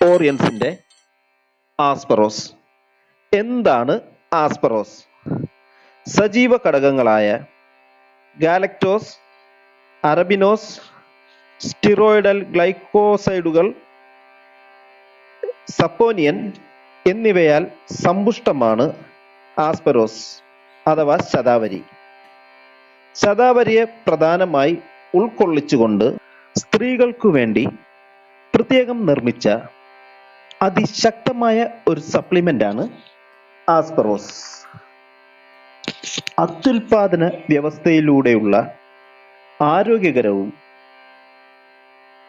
ഓറിയൻസിന്റെ ആസ്പെറോസ്. എന്താണ് ആസ്പെറോസ്? സജീവ ഘടകങ്ങളായ ഗാലക്ടോസ്, അറബിനോസ്, സ്റ്റിറോയിഡൽ ഗ്ലൈക്കോസൈഡുകൾ, സപ്പോനിയൻ എന്നിവയാൽ സമ്പുഷ്ടമാണ് ആസ്പെറോസ് അഥവാ ശതാവരി. ശതാവരിയെ പ്രധാനമായി ഉൾക്കൊള്ളിച്ചുകൊണ്ട് സ്ത്രീകൾക്കു വേണ്ടി പ്രത്യേകം നിർമ്മിച്ച അതിശക്തമായ ഒരു സപ്ലിമെന്റാണ് ആസ്പെറോസ്. അത്യുൽപാദന വ്യവസ്ഥയിലൂടെയുള്ള ആരോഗ്യകരവും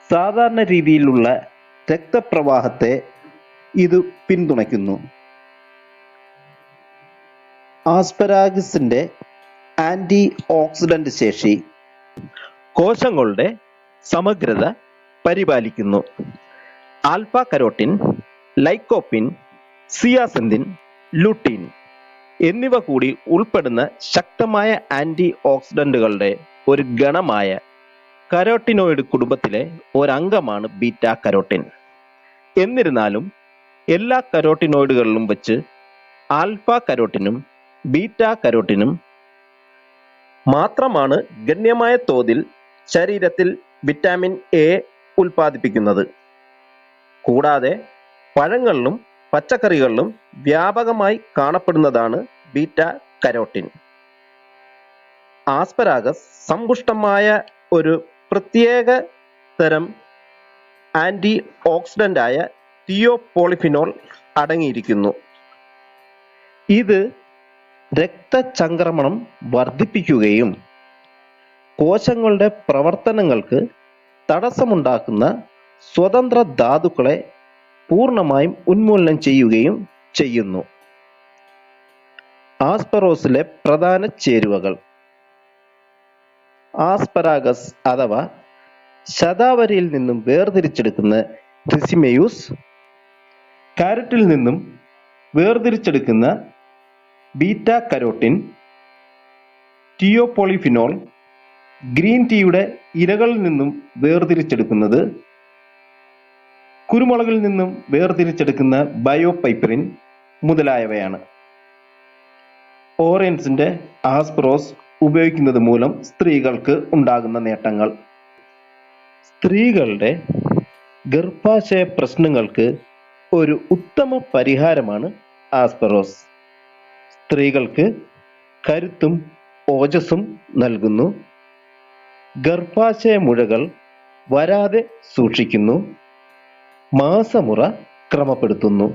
സാധാരണ രീതിയിലുള്ള രക്തപ്രവാഹത്തെ ഇത് പിന്തുണയ്ക്കുന്നു. ആസ്പരാഗസിന്റെ ആന്റി ഓക്സിഡന്റ് ശേഷി കോശങ്ങളുടെ സമഗ്രത പരിപാലിക്കുന്നു. ആൽഫ കരോട്ടിൻ, ലൈക്കോപ്പിൻ, സിയാസെന്തിൻ, ലുട്ടീൻ എന്നിവ കൂടി ഉൾപ്പെടുന്ന ശക്തമായ ആന്റി ഓക്സിഡന്റുകളുടെ ഒരു ഗണമായ കരോട്ടിനോയിഡ് കുടുംബത്തിലെ ഒരംഗമാണ് ബീറ്റ കരോട്ടിൻ. എന്നിരുന്നാലും എല്ലാ കരോട്ടിനോയിഡുകളിലും വച്ച് ആൽഫ കരോട്ടിനും ബീറ്റ കരോട്ടിനും മാത്രമാണ് ഗണ്യമായ തോതിൽ ശരീരത്തിൽ വിറ്റാമിൻ എ ഉൽപ്പാദിപ്പിക്കുന്നത്. കൂടാതെ പഴങ്ങളിലും പച്ചക്കറികളിലും വ്യാപകമായി കാണപ്പെടുന്നതാണ് ബീറ്റ കരോട്ടിൻ. ആസ്പരാഗസ് സമ്പുഷ്ടമായ ഒരു പ്രത്യേക തരം ആന്റി ഓക്സിഡന്റായ തിയോപോളിഫിനോൾ അടങ്ങിയിരിക്കുന്നു. ഇത് രക്തചംക്രമണം വർദ്ധിപ്പിക്കുകയും കോശങ്ങളുടെ പ്രവർത്തനങ്ങൾക്ക് തടസ്സമുണ്ടാക്കുന്ന സ്വതന്ത്ര ധാതുക്കളെ പൂർണ്ണമായും ഉന്മൂലനം ചെയ്യുകയും ചെയ്യുന്നു. ആസ്പെറോസിലെ പ്രധാന ചേരുവകൾ: ആസ്പരാഗസ് അഥവാ ശതാവരിയിൽ നിന്നും വേർതിരിച്ചെടുക്കുന്ന റിസിമയൂസ്, കാരറ്റിൽ നിന്നും വേർതിരിച്ചെടുക്കുന്ന ബീറ്റ കരോട്ടിൻ, തിയോപോളിഫിനോൾ, ഗ്രീൻ ടീയുടെ ഇലകളിൽ നിന്നും വേർതിരിച്ചെടുക്കുന്നത്, കുരുമുളകിൽ നിന്നും വേർതിരിച്ചെടുക്കുന്ന ബയോപൈപ്പറിൻ മുതലായവയാണ്. ഓറിയൻസിന്റെ ആസ്പെറോസ് ഉപയോഗിക്കുന്നത് മൂലം സ്ത്രീകൾക്ക് ഉണ്ടാകുന്ന നേട്ടങ്ങൾ: സ്ത്രീകളുടെ ഗർഭാശയ പ്രശ്നങ്ങൾക്ക് ഒരു ഉത്തമ പരിഹാരമാണ് ആസ്പെറോസ്. സ്ത്രീകൾക്ക് കരുത്തും ഓജസ്സും നൽകുന്നു. ഗർഭാശയ മുഴകൾ വരാതെ സൂക്ഷിക്കുന്നു. മാസമുറ ക്രമപ്പെടുത്തുന്നു.